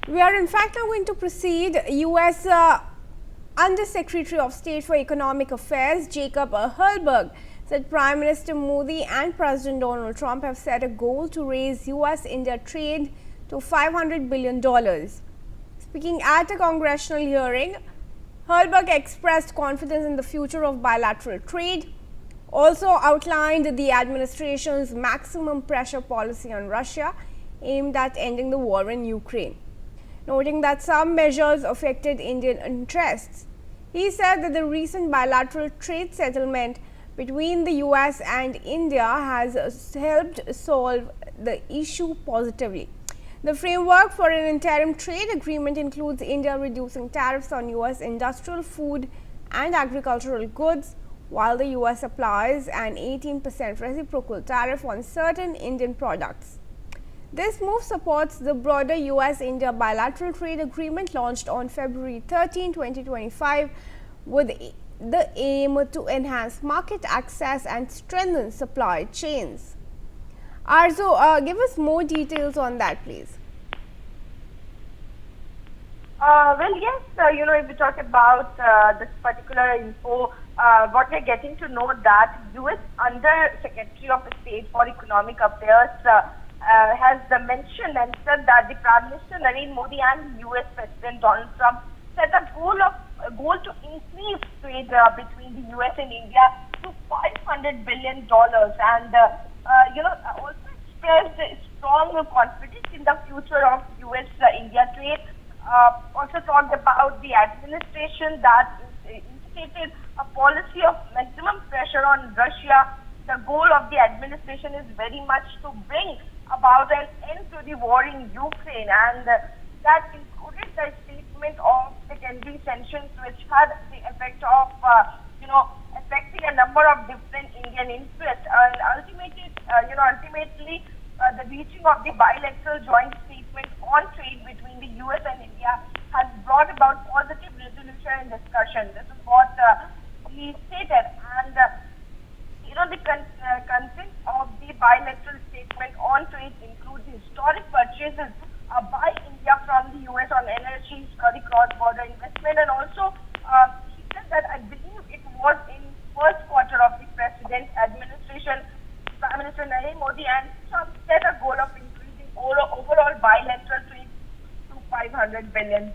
We are in fact now going to proceed. U.S. Under Secretary of State for Economic Affairs Jacob Helberg said Prime Minister Modi and President Donald Trump have set a goal to raise U.S.-India trade to $500 billion. Speaking at a congressional hearing, Helberg expressed confidence in the future of bilateral trade, also outlined the administration's maximum pressure policy on Russia aimed at ending the war in Ukraine, noting that some measures affected Indian interests. He said that the recent bilateral trade settlement between the US and India has helped solve the issue positively. The framework for an interim trade agreement includes India reducing tariffs on US industrial, food and agricultural goods, while the US applies an 18% reciprocal tariff on certain Indian products. This move supports the broader US-India bilateral trade agreement launched on February 13, 2025, with the aim to enhance market access and strengthen supply chains. Arzu, give us more details on that, please. Well, yes, if we talk about this particular info, what we're getting to know that U.S. Under Secretary of State for Economic Affairs has mentioned and said that the Prime Minister Narendra Modi and U.S. President Donald Trump set a goal to increase trade between the U.S. and India to $500 billion, and also expressed strong confidence in the future of U.S.-India trade. Also talked about the administration that instituted a policy of maximum pressure on Russia. The goal of the administration is very much to bring about an end to the war in Ukraine, and that included the statement of secondary sanctions, which had the effect of, affecting a number of different Indian interests, and ultimately, the reaching of the bilateral joint statement on trade between the U.S. and India has brought about positive resolution and discussion. This is what he stated, and the content of the bilateral statement on trade includes historic purchases by India from the U.S. on energy, cross-border investment, and also he said that I believe it was in first quarter of the President's administration, Prime Minister Narendra Modi and Trump set a goal of increasing overall bilateral trade to $500 billion.